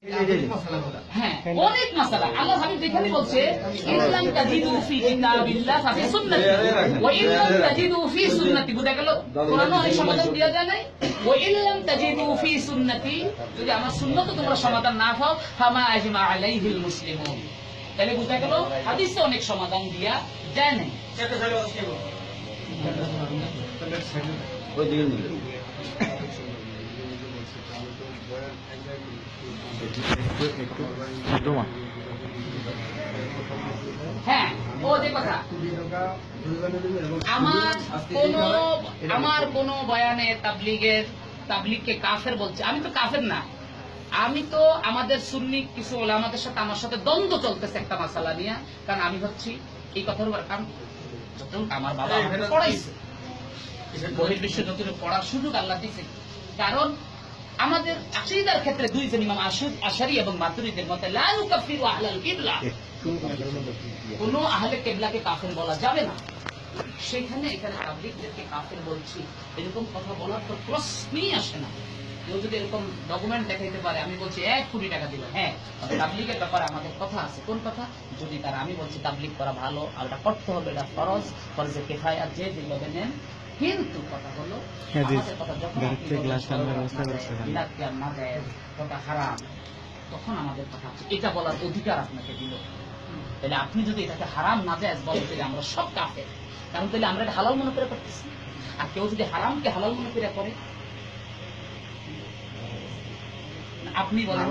হ্যাঁ, অনেক মাসালা আল্লাহ হাবিব যেখানে বলছে ইল্লাম তাজিদু ফি কিতাবিল্লাহ ফাফি সুন্নতি ওয়া ইল্লাম তাজিদু ফি সুন্নতি, বুঝা গেল? কোরআনে অনেক সমাধান দেয়া যায় নাই। ওয়া ইল্লাম তাজিদু ফি সুন্নতি, যদি আমার সুন্নতে তোমরা সমাধান না পাও ফামা আজমা আলাইহিল মুসলিমুন, তাহলে বুঝা গেল হাদিসে অনেক সমাধান দেয়া যায় নাই। ওই দিকে নিলে হ্যাঁ, ও যে কথা, আমার কোন বয়ানে তাবলীগকে কাফের বলছে, আমি তো কাফের না। আমি তো আমাদের সুন্নি কিছু ওলামাদের সাথে আমার সাথে দ্বন্দ্ব চলতেছে একটা মাসালা নিয়ে, কারণ আমি হচ্ছি এই কথার উপর, কারণ আমার বাবা আমাকে পড়াইছে, বহির্বিশ্ব যতটুকু পড়ার সুযোগ আল্লাহ দিয়েছে। কারণ আমাদের আকীদার ক্ষেত্রে দুইজন ইমাম আশারী এবং মাতুরিদের মতে লা ইউকাফিরু আহলাল কিবলা, কোন আহলে কিবলাকে কাফের বলা যাবে না। সেখানে এখানে তাবলীগদেরকে কাফের বলছি, এরকম কথা বলার তো প্রশ্নই আসে না। কেউ যদি এরকম ডকুমেন্ট দেখাইতে পারে, আমি বলছি 1 কোটি টাকা দিল, হ্যাঁ তাবলীগের ব্যাপারে আমাদের কথা আছে। কোন কথা? যদি তারা, আমি বলছি তাবলীগ করা ভালো, আর এটা করতে হবে, এটা ফরজ, ফরজে কিফায়া, যে যেভাবে নেন। কিন্তু কথা হলো আমাদের কথা যখন হারাম, তখন আমাদের কথা হচ্ছে এটা বলার অধিকার আপনাকে দিল। তাহলে আপনি যদি এটাকে হারাম না যায় বলেন, তাহলে আমরা সব কাফের। কারণ তাহলে আমরা এটা হালাল মনে করে করতেছি। আর কেউ যদি হারামকে হালাল মনে করে করে, আপনি বলেন,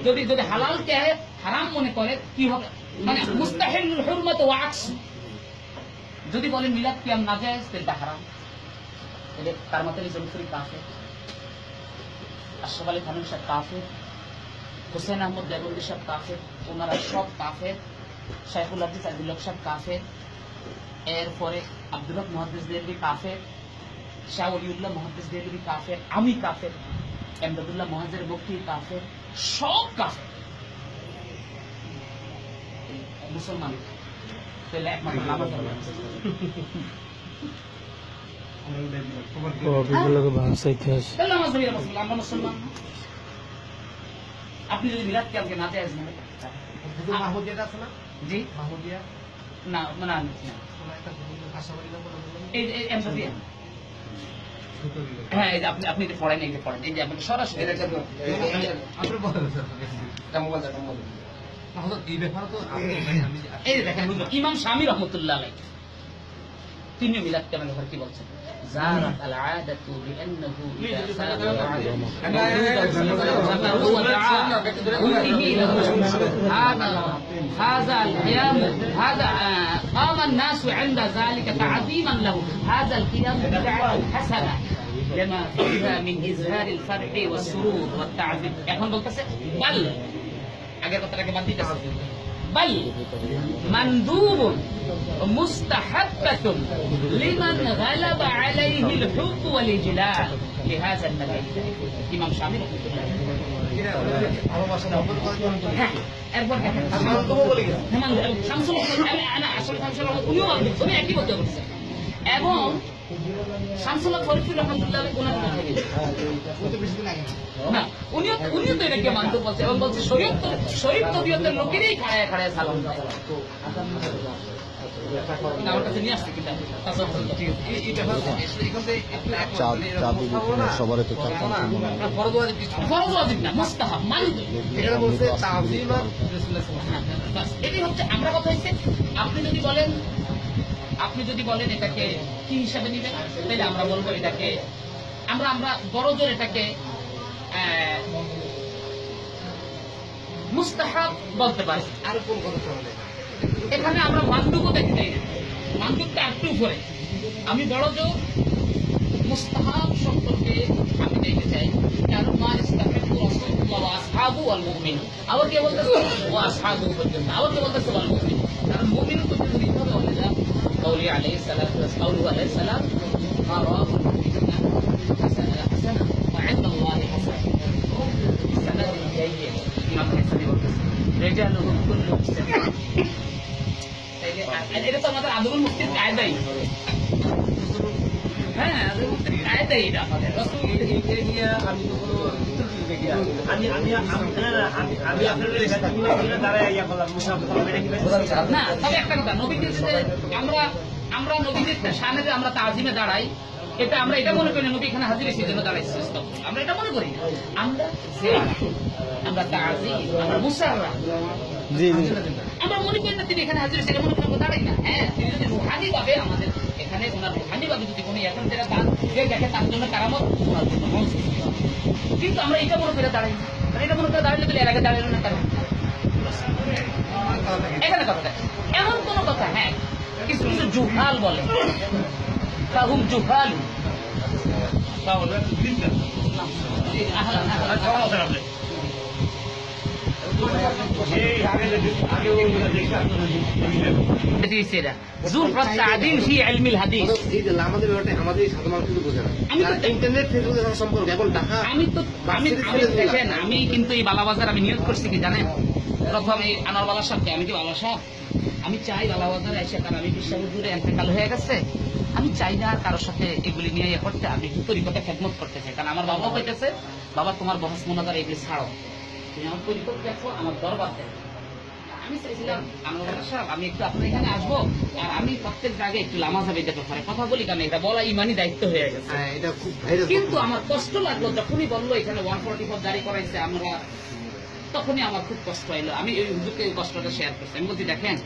যদি হালালকে হারাম মনে করে কি হবে? মানে মুস্তাহিলুল হুরমাত ওয়া আকস, যদি বলেন মিলাদ কিয়াম নাজায়েজ, তাহলে হারাম, তাহলে তার মতে জনফরি কাফের, আশরাফ আলী থানভী সাহেব কাফের, হুসেন আহমদ দেবন্দী সাহেব কাফের, ওনারা সব কাফের, শাইখুল হাদিস আব্দুল হক সাহেব কাফের, এরপরে আব্দুল হক মুহাদ্দিস দেহলভী কাফের, শাহ ওলিউল্লাহ মুহাদ্দিস দেহলভী কাফের, আমি কাফের, এমদাদুল্লাহ মুহাজির মুফতি কাফের, সব কাফের মুসলমান। তাহলে একমাত্র নামাজ আমরা মুসলমান। আপনি যদি মিলাদ কিয়ামকে না জায়েজ মনে করেন, জি না না, হ্যাঁ আপনি পড়েন, এই যে পড়েন, এই যে আপনাকে সরাসরি এই দেখেন ইমাম শামী রহমতুল্লাহ আলাইহি তিনিও মিলাদ কিয়ামের ব্যাপারে কি বলছেন? زارت العادة بأنه إذا سافر هذا القيام، هذا قام الناس عند ذلك تعظيما له، هذا القيام بدعة حسنة لما فيها من إظهار الفرح والسرور والتعظيم। এখন বলতেছে বল, আগের কথাটাকে বাদ দিতেছে, بل مندوب مستحبة لمن غلب عليه الحب والإجلال لهذا النبي। ইমাম শামী রহমাতুল্লাহ উনি একই বলতে বলছেন, এবং শামসুল্লাহ ফরিদপুর রহমাতুল্লাহ না, উনিও তো এটাকে মানতে বলছে, এবং বলছে শরীফ তবিয়তের লোকেরই খাড়ায় খাড়ায় সালাম আমার কাছে নিয়ে আসছে কিনা এটাই হচ্ছে আমরা কথা হচ্ছে। আপনি যদি বলেন এটাকে কি হিসাবে নিবেন, তাহলে আমরা বলবো এটাকে আমরা বড়জোর এটাকে মুস্তাহাব বলতে পারি। আর কোন কথা এখানে আমরা মানদুকও দেখতে চাই না, মানদুকটা একটু উপরে। আমি বড়জোর মুস্তাহাব সম্পর্কে আমি দেখতে চাই, কারণ মা ইস্তাহাবু রাসূলুল্লাহ ওয়া আসহাবু ওয়াল মুমিনুন, আবার কে বলতেছে ওয়া আসহাবু পর্যন্ত, আবার কে বলতেছে ওয়াল মুমিনুন, কারণ মুমিন তো এইভাবে বলে যায় قولي عليه الصلاة والسلام، قوله عليه السلام ما رواه المؤمنون حسنة وعند الله حسنة بسند جيد رجالهم كلهم سبعة। এটা তো আমাদের আদমুল মুফতির কায়দাই, হ্যাঁ আদমুল মুফতির কায়দাই, এটা আমাদের রাসূল নিয়ে আমি তো কোনো না তবে একটা কথা নবীদের যে আমরা নবীদের সামনে যে আমরা তাজিমে দাঁড়াই এটা আমরা এটা মনে করি না নবী এখানে হাজির সেই জন্য দাঁড়াইছি আমরা এটা মনে করি না আমরা আমরা তাজিম আমরা মুসাররা আমরা মনে করি না তিনি এখানে হাজির সেটা মনে করি আমরা দাঁড়াই না হ্যাঁ তিনি যদি রুহানি ভাবে আমাদের এখানে ওনার রুহানি ভাবে যদি কোনো এখন যেটা দান যে দেখে তার জন্য কারামত ওনার জন্য কিন্তু আমরা এটা মনে করে দাঁড়াই না এটা মনে করে দাঁড়ালে তো এর আগে দাঁড়ালো না কারণ এখানে কথা এমন কোন কথা হ্যাঁ কিছু কিছু জুহাল বলে তাহুম জুহাল আমি কিন্তু এই বালাবাজার আমি নিয়োগ করছি কি জানেন প্রথম এই আনোয়ারওয়ালা সাহেবকে আমি কি বালা সাহেব আমি চাই বালাবাজারে এসে কারণ আমি বিশ্ববিদ্যালয়ে এন্তেকাল হয়ে গেছে আমি চাই না কারোর সাথে এগুলি নিয়ে ইয়ে করতে আমি তরিকতে খেদমত করতে চাই কারণ আমার বাবা কইতেছে বাবা তোমার বহস মনাদার এগুলি ছাড়ো তুমি আমার তরিকত দেখো আমার দরবার দেখো আমি চাইছিলাম আনোয়ারওয়ালা সাহেব আমি একটু আপনার এখানে আসবো আর আমি প্রত্যেক জায়গায় একটু লামা যাবে যেতে পারে কথা বলি কারণ এটা বলা ইমানি দায়িত্ব হয়ে গেছে কিন্তু আমার কষ্ট লাগলো যখনই বললো এখানে 144 জারি করাইছে আমরা তখনই আমার খুব কষ্ট হইলো আমি এই হুজুরকে এই কষ্টটা শেয়ার করছি আমি বলছি দেখেন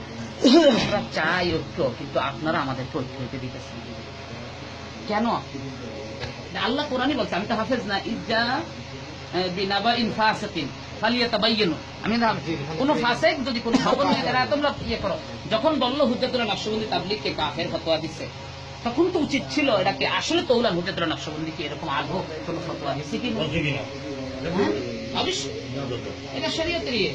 আমরা চাই ঐক্য কিন্তু আপনারা আমাদেরকে ঐক্য হইতে দিতেছেন কেন আল্লাহ কোরআনই বলছে আমি তো হাফেজ না ইজ্জা বিনাবা ইনফাসাতিন ফালিয়াতাবাইয়ানু আমি কোন ফাসিক যদি কোন খবর নিয়ে তারা তোমরা ইয়ে করো যখন বলল হুজ্জাতুল নকশবন্দি তাবলীগকে কাফের ফতোয়া দিচ্ছে তখন তো উচিত ছিল এটাকে আসলে তৌলা হুজ্জাতুল নকশবন্দি কি এরকম আগ্রহ কোন ফতোয়া দিচ্ছে কি অবশ্যই এটা শরীয়তের ইয়ে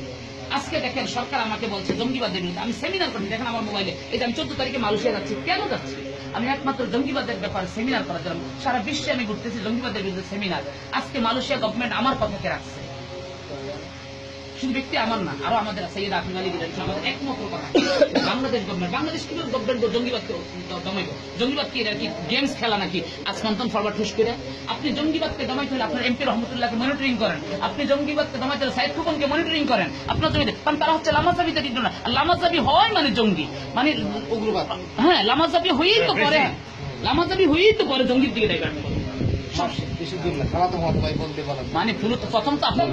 আজকে দেখেন সরকার আমাকে বলছে জঙ্গিবাদের বিরুদ্ধে আমি সেমিনার করছি দেখেন আমার মোবাইলে এটা আমি 14 তারিখে মালয়েশিয়া যাচ্ছি কেন যাচ্ছি আমি একমাত্র জঙ্গিবাদের ব্যাপারে সেমিনার করার জন্য সারা বিশ্বে আমি ঘুরতেছি জঙ্গিবাদের বিরুদ্ধে সেমিনার আজকে মালয়েশিয়া গভর্নমেন্ট আমার কথাকে রাখছে শুধু ব্যক্তি আমার না আরো আমাদের সৈয়দ আফিম আলী আমাদের একমাত্র কথা বাংলাদেশ গভর্নমেন্ট বাংলাদেশ কি গভর্নমেন্ট জঙ্গিবাদকে দমাইব জঙ্গিবাদ কি এটা কি গেমস খেলা নাকি আসমান্তন ফরওয়ার্ড ঠুস করে আপনি জঙ্গিবাদকে দমাইতে হলে আপনার এমপি রহমতুল্লাহকে মনিটরিং করেন আপনি জঙ্গিবাদকে দমাইতে হলে সাইদ খোকনকে মনিটরিং করেন আপনার জমিতে কারণ তারা হচ্ছে লামাজাবিতে দিত না আর লামাজাবি হয় মানে জঙ্গি মানে উগ্রবাদ হ্যাঁ লামাজাবি হয়েই তো করে লামাজাবি হয়েই তো করে জঙ্গির দিকে ডাইভার্ট করে মানে প্রথম তো আপনার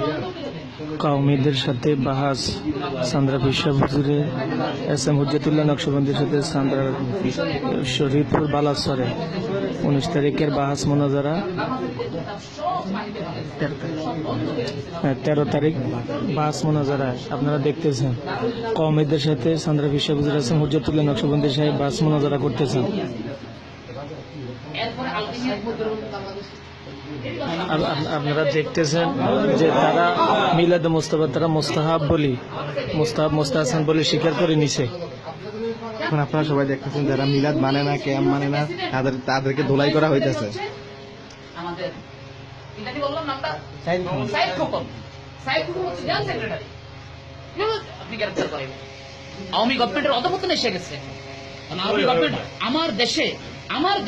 কওমিদের সাথে বাহাস সান্দ্রা বিশ্ববিদ্যালয়ে এস এম হুজ্জাতুল্লাহ নকশবন্দির সাথে সান্দ্রা শরীফপুর বালাসরে 19 তারিখের বাহাস মোনাজারা 13 তারিখ বাহাস মোনাজারা আপনারা দেখতেছেন কওমিদের সাথে সান্দ্রা বিশ্ববিদ্যালয়ের এস এম হুজ্জাতুল্লাহ নকশবন্দি সাহেব বাহাস মোনাজারা করতেছেন আপনারা দেখতেছেন যে তারা মিলাদ মুস্তাফা তারা মুস্তাহাব বলি মুস্তাহাসান বলে স্বীকার করে নিছে এখন আপনারা সবাই দেখতেছেন যারা মিলাদ মানে না ক্যাম মানে না তাদেরকে ধোলাই করা হইতেছে আমাদের ইদানি বললাম নামটা সাইদ খোকন হচ্ছে জেনারেল সেক্রেটারি আপনি গ্রেফতার করেন আওয়ামী গভর্নমেন্টের অধপতন এসে গেছে আওয়ামী গভর্নমেন্ট আমার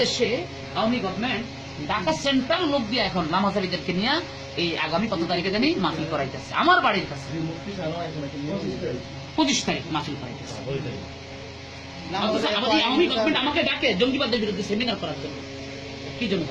দেশে আওয়ামী গভর্নমেন্ট ঢাকা সেন্ট্রাল লোক দিয়ে এখন নামাজারিদেরকে নিয়ে এই আগামী কত তারিখে জানি মাহফিল করাইতেছে আমার বাড়ির কাছে 25 তারিখ মাহফিল করাইতেছে আমাদের আওয়ামী গভর্নমেন্ট আমাকে ডাকে জঙ্গিবাদের বিরুদ্ধে সেমিনার করার জন্য কি জন্য